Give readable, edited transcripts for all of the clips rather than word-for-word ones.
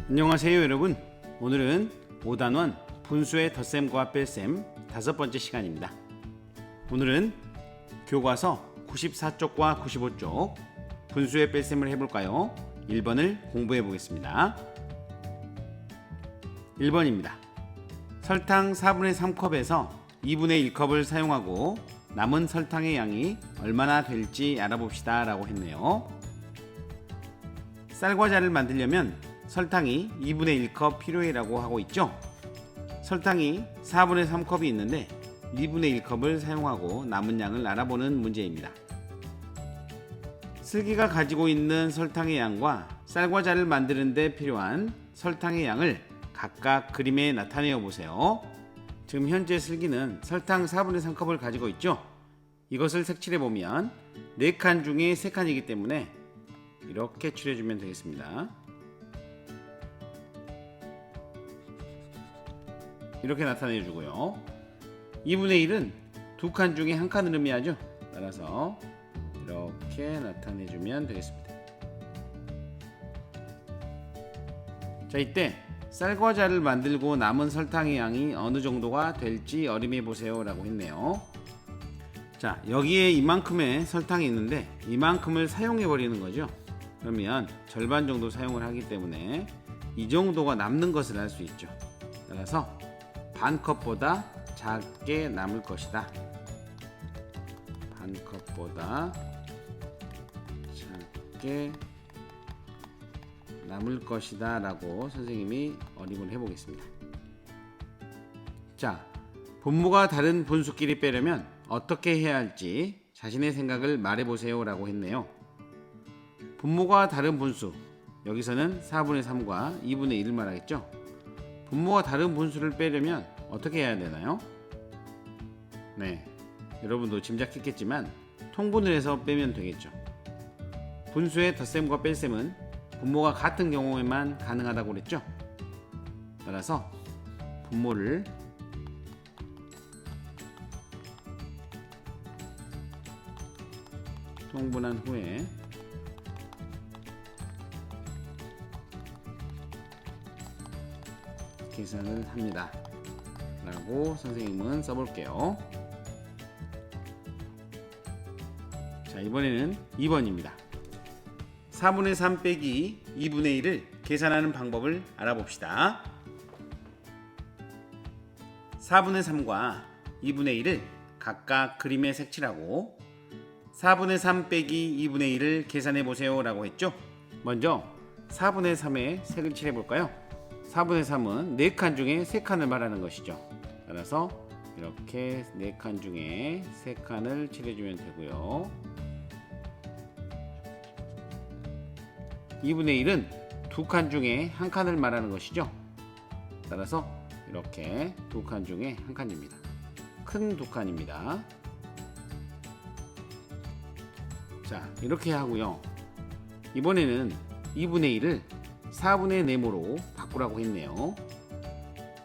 안녕하세요 여러분. 오늘은 5단원 분수의 덧셈과 뺄셈 5번째 시간입니다. 오늘은 교과서 94쪽과 95쪽 분수의 뺄셈을 해볼까요? 1번을 공부해 보겠습니다. 1번입니다. 설탕 4분의 3컵에서 2분의 1컵을 사용하고 남은 설탕의 양이 얼마나 될지 알아봅시다 라고 했네요. 쌀과자를 만들려면 설탕이 2분의 1컵 필요해 라고 하고 있죠. 설탕이 4분의 3컵이 있는데 2분의 1컵을 사용하고 남은 양을 알아보는 문제입니다. 슬기가 가지고 있는 설탕의 양과 쌀과자를 만드는 데 필요한 설탕의 양을 각각 그림에 나타내어 보세요. 지금 현재 슬기는 설탕 4분의 3컵을 가지고 있죠. 이것을 색칠해 보면 4칸 중에 3칸이기 때문에 이렇게 칠해주면 되겠습니다. 이렇게 나타내 주고요. 2분의 1은 2칸 중에 1칸을 의미하죠. 따라서 이렇게 나타내 주면 되겠습니다. 자, 이때 쌀과자를 만들고 남은 설탕의 양이 어느 정도가 될지 어림해 보세요 라고 했네요. 자, 여기에 이만큼의 설탕이 있는데 이만큼을 사용해 버리는 거죠. 그러면 절반 정도 사용을 하기 때문에 이 정도가 남는 것을 알 수 있죠. 따라서 반 컵보다 작게 남을 것이다. 반 컵보다 작게 남을 것이다 라고 선생님이 어림을 해보겠습니다. 자, 분모가 다른 분수끼리 빼려면 어떻게 해야 할지 자신의 생각을 말해보세요 라고 했네요. 분모가 다른 분수, 여기서는 4분의 3과 2분의 1을 말하겠죠. 분모가 다른 분수를 빼려면 어떻게 해야 되나요? 네, 여러분도 짐작했겠지만 통분을 해서 빼면 되겠죠. 분수의 덧셈과 뺄셈은 분모가 같은 경우에만 가능하다고 그랬죠. 따라서 분모를 통분한 후에 계산을 합니다 라고 선생님은 써볼게요. 자, 이번에는 2번입니다. 4분의 3 빼기 2분의 1을 계산하는 방법을 알아봅시다. 4분의 3과 2분의 1을 각각 그림에 색칠하고 4분의 3 빼기 2분의 1을 계산해 보세요 라고 했죠. 먼저 4분의 3에 색을 칠해 볼까요? 4분의 3은 4칸 중에 3칸을 말하는 것이죠. 따라서 이렇게 4칸 중에 3칸을 칠해주면 되고요. 2분의 1은 2칸 중에 1칸을 말하는 것이죠. 따라서 이렇게 2칸 중에 1칸입니다. 큰 2칸입니다. 자, 이렇게 하고요. 이번에는 2분의 1을 4분의 4모로 바꾸라고 했네요.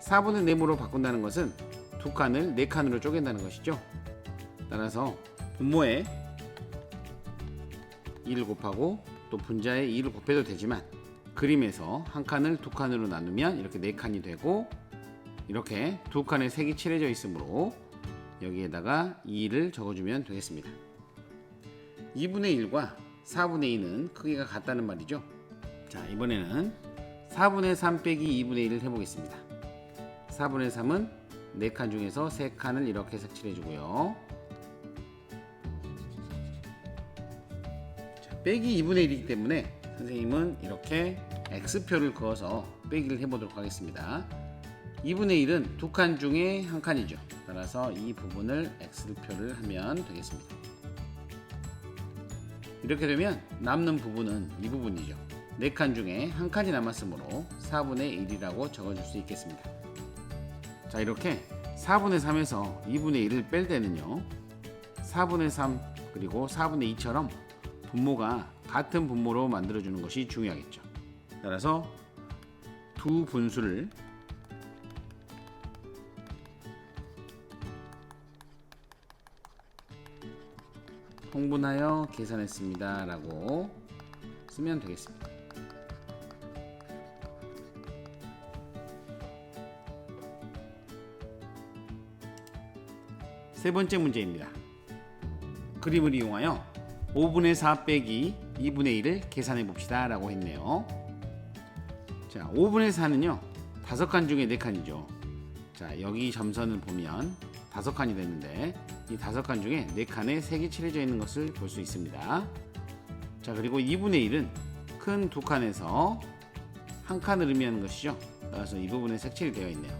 4분의 4모로 바꾼다는 것은 2칸을 4칸으로 쪼갠다는 것이죠. 따라서 분모에 2를 곱하고 또 분자에 2를 곱해도 되지만 그림에서 한 칸을 2칸으로 나누면 이렇게 4칸이 되고 이렇게 2칸의 색이 칠해져 있으므로 여기에다가 2를 적어주면 되겠습니다. 2분의 1과 4분의 2는 크기가 같다는 말이죠. 자, 이번에는 4분의 3 빼기 2분의 1을 해보겠습니다. 4분의 3은 4칸 중에서 3칸을 이렇게 색칠해 주고요. 자, 빼기 2분의 1이기 때문에 선생님은 이렇게 X표를 그어서 빼기를 해보도록 하겠습니다. 2분의 1은 2칸 중에 1칸이죠. 따라서 이 부분을 X표를 하면 되겠습니다. 이렇게 되면 남는 부분은 이 부분이죠. 4칸 중에 1칸이 남았으므로 4분의 1이라고 적어줄 수 있겠습니다. 자, 이렇게 4분의 3에서 2분의 1을 뺄 때는요 4분의 3 그리고 4분의 2처럼 분모가 같은 분모로 만들어주는 것이 중요하겠죠. 따라서 두 분수를 통분하여 계산했습니다 라고 쓰면 되겠습니다. 세 번째 문제입니다. 그림을 이용하여 5분의 4 빼기 2분의 1을 계산해 봅시다 라고 했네요. 자, 5분의 4는요 5칸 중에 4칸이죠. 자, 여기 점선을 보면 5칸이 됐는데 이 5칸 중에 4칸에 색이 칠해져 있는 것을 볼 수 있습니다. 자, 그리고 2분의 1은 큰 2칸에서 1칸을 의미하는 것이죠. 따라서 이 부분에 색칠이 되어 있네요.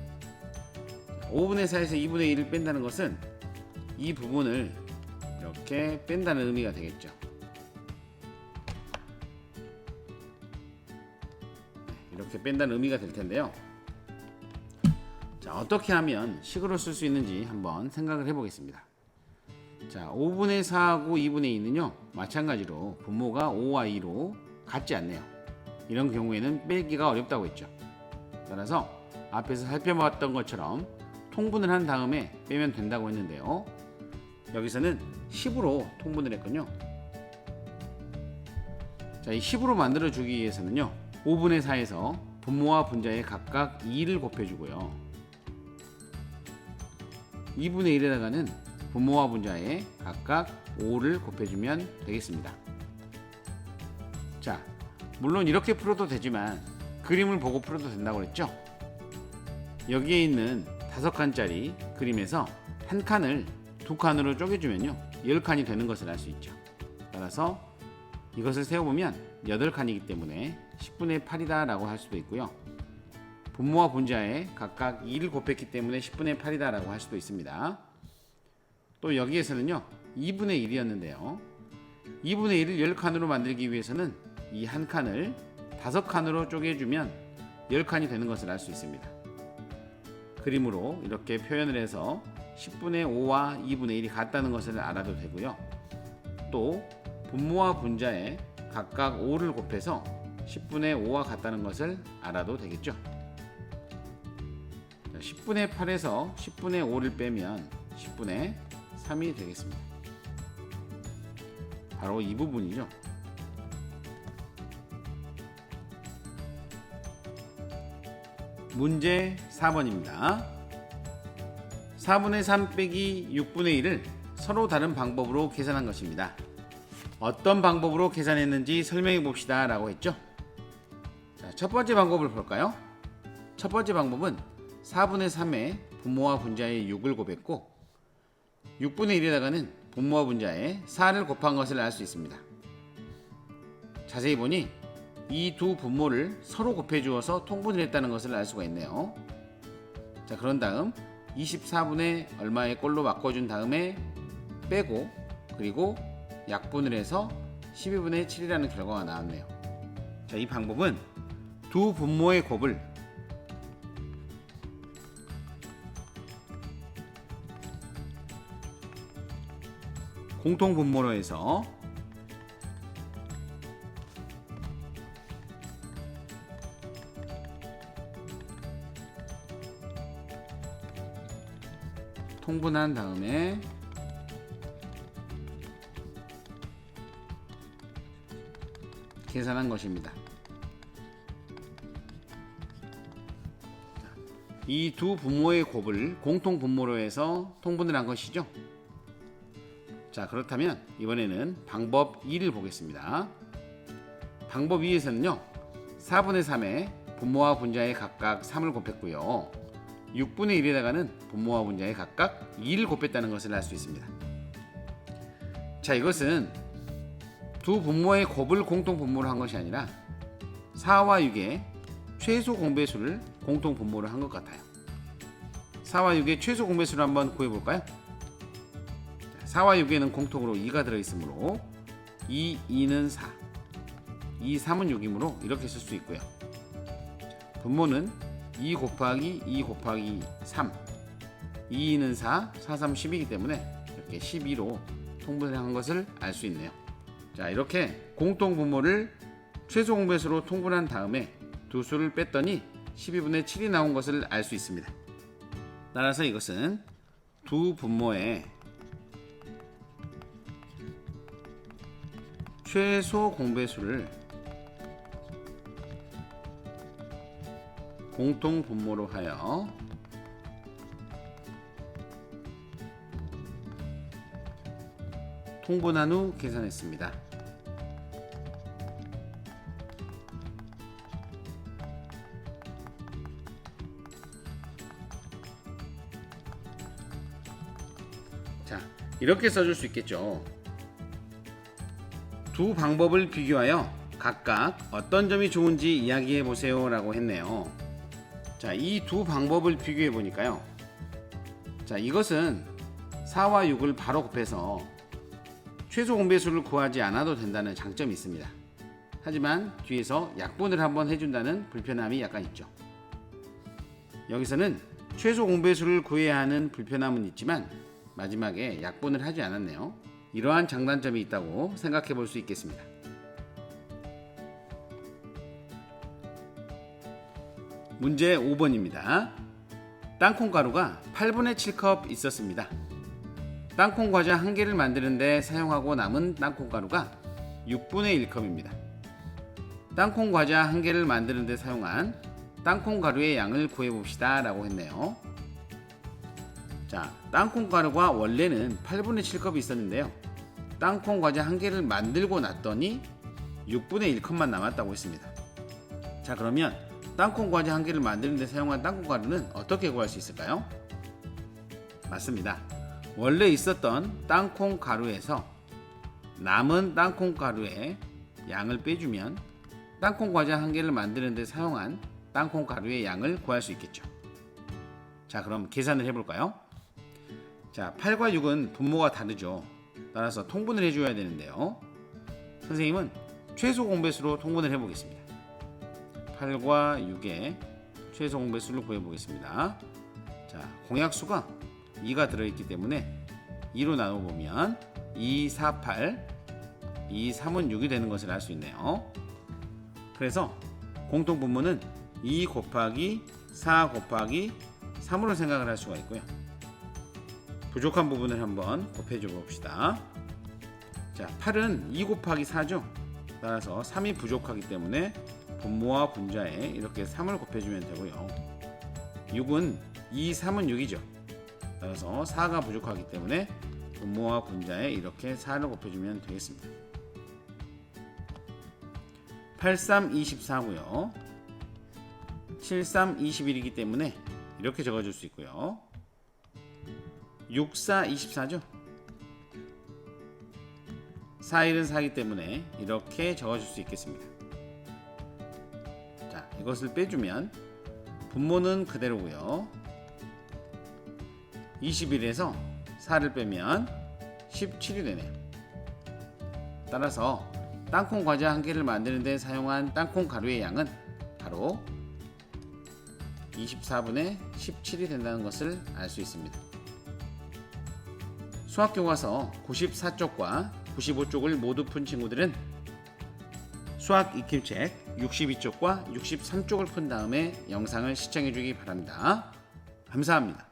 5분의 4에서 2분의 1을 뺀다는 것은 이 부분을 이렇게 뺀다는 의미가 되겠죠. 이렇게 뺀다는 의미가 될 텐데요. 자, 어떻게 하면 식으로 쓸 수 있는지 한번 생각을 해보겠습니다. 자, 5분의 4하고 2분의 2는요 마찬가지로 분모가 5와 2로 같지 않네요. 이런 경우에는 빼기가 어렵다고 했죠. 따라서 앞에서 살펴봤던 것처럼 통분을 한 다음에 빼면 된다고 했는데요. 여기서는 10으로 통분을 했군요. 자, 이 10으로 만들어 주기 위해서는요 5분의 4에서 분모와 분자에 각각 2를 곱해주고요 2분의 1에다가는 분모와 분자에 각각 5를 곱해주면 되겠습니다. 자, 물론 이렇게 풀어도 되지만 그림을 보고 풀어도 된다고 그랬죠. 여기에 있는 5칸짜리 그림에서 한 칸을 2칸으로 쪼개주면요 10칸이 되는 것을 알 수 있죠. 따라서 이것을 세어보면 8칸이기 때문에 10분의 8이다 라고 할 수도 있고요. 분모와 분자에 각각 2를 곱했기 때문에 10분의 8이다 라고 할 수도 있습니다. 또 여기에서는요 2분의 1이었는데요 2분의 1을 10칸으로 만들기 위해서는 이 한 칸을 5칸으로 쪼개주면 10칸이 되는 것을 알 수 있습니다. 그림으로 이렇게 표현을 해서 10분의 5와 2분의 1이 같다는 것을 알아도 되고요. 또 분모와 분자에 각각 5를 곱해서 10분의 5와 같다는 것을 알아도 되겠죠. 10분의 8에서 10분의 5를 빼면 10분의 3이 되겠습니다. 바로 이 부분이죠. 문제 4번입니다. 4분의 3 빼기 6분의 1을 서로 다른 방법으로 계산한 것입니다. 어떤 방법으로 계산했는지 설명해 봅시다 라고 했죠. 자, 첫 번째 방법을 볼까요? 첫 번째 방법은 4분의 3에 분모와 분자에 6을 곱했고 6분의 1에다가는 분모와 분자에 4를 곱한 것을 알 수 있습니다. 자세히 보니 이 두 분모를 서로 곱해 주어서 통분을 했다는 것을 알 수가 있네요. 자, 그런 다음 24분의 얼마의 꼴로 바꿔준 다음에 빼고 그리고 약분을 해서 12분의 7이라는 결과가 나왔네요. 자, 이 방법은 두 분모의 곱을 공통 분모로 해서 통분한 다음에 계산한 것입니다. 이 두 분모의 곱을 공통 분모로 해서 통분을 한 것이죠. 자, 그렇다면 이번에는 방법 2를 보겠습니다. 방법 2에서는요 4분의 3에 분모와 분자에 각각 3을 곱했고요 6분의 1에다가는 분모와 분자에 각각 2를 곱했다는 것을 알 수 있습니다. 자, 이것은 두 분모의 곱을 공통 분모로 한 것이 아니라 4와 6의 최소 공배수를 공통 분모로 한 것 같아요. 4와 6의 최소 공배수를 한번 구해볼까요? 4와 6에는 공통으로 2가 들어있으므로 2, 2는 4 2, 3은 6이므로 이렇게 쓸 수 있고요. 분모는 2 곱하기 2 곱하기 3 2, 2는 4, 4, 3, 10이기 때문에 이렇게 12로 통분을 한 것을 알 수 있네요. 자, 이렇게 공통 분모를 최소 공배수로 통분한 다음에 두 수를 뺐더니 12분의 7이 나온 것을 알 수 있습니다. 따라서 이것은 두 분모의 최소 공배수를 공통 분모로 하여 통분한 후 계산했습니다. 자, 이렇게 써줄 수 있겠죠. 두 방법을 비교하여 각각 어떤 점이 좋은지 이야기해 보세요 라고 했네요. 자, 이 두 방법을 비교해 보니까요. 자, 이것은 4와 6을 바로 곱해서 최소 공배수를 구하지 않아도 된다는 장점이 있습니다. 하지만 뒤에서 약분을 한번 해준다는 불편함이 약간 있죠. 여기서는 최소 공배수를 구해야 하는 불편함은 있지만 마지막에 약분을 하지 않았네요. 이러한 장단점이 있다고 생각해 볼 수 있겠습니다. 문제 5번입니다. 땅콩 가루가 8분의 7컵 있었습니다. 땅콩 과자 1개를 만드는데 사용하고 남은 땅콩 가루가 6분의 1컵입니다. 땅콩 과자 1개를 만드는데 사용한 땅콩 가루의 양을 구해봅시다 라고 했네요. 자, 땅콩 가루가 원래는 8분의 7컵이 있었는데요. 땅콩 과자 1개를 만들고 났더니 6분의 1컵만 남았다고 했습니다. 자, 그러면 땅콩 과자 1개를 만드는데 사용한 땅콩 가루는 어떻게 구할 수 있을까요? 맞습니다. 원래 있었던 땅콩 가루에서 남은 땅콩 가루의 양을 빼주면 땅콩 과자 1개를 만드는데 사용한 땅콩 가루의 양을 구할 수 있겠죠. 자, 그럼 계산을 해볼까요? 자, 8과 6은 분모가 다르죠. 따라서 통분을 해줘야 되는데요. 선생님은 최소 공배수로 통분을 해보겠습니다. 8과 6의 최소 공배수를 구해보겠습니다. 자, 공약수가 2가 들어있기 때문에 2로 나눠보면 2, 4, 8, 2, 3은 6이 되는 것을 알 수 있네요. 그래서 공통분모는 2 곱하기 4 곱하기 3으로 생각을 할 수가 있고요. 부족한 부분을 한번 곱해줘 봅시다. 자, 8은 2 곱하기 4죠. 따라서 3이 부족하기 때문에 분모와 분자에 이렇게 3을 곱해주면 되고요. 6은 2, 3은 6이죠. 따라서 4가 부족하기 때문에 분모와 분자에 이렇게 4를 곱해주면 되겠습니다. 8, 3, 24고요. 7, 3, 21이기 때문에 이렇게 적어줄 수 있고요. 6, 4, 24죠. 4, 1은 4이기 때문에 이렇게 적어줄 수 있겠습니다. 자, 이것을 빼주면 분모는 그대로고요. 21에서 4를 빼면 17이 되네요. 따라서 땅콩 과자 1개를 만드는 데 사용한 땅콩 가루의 양은 바로 24분의 17이 된다는 것을 알 수 있습니다. 수학교과서 94쪽과 95쪽을 모두 푼 친구들은 수학 익힘책 62쪽과 63쪽을 푼 다음에 영상을 시청해 주기 바랍니다. 감사합니다.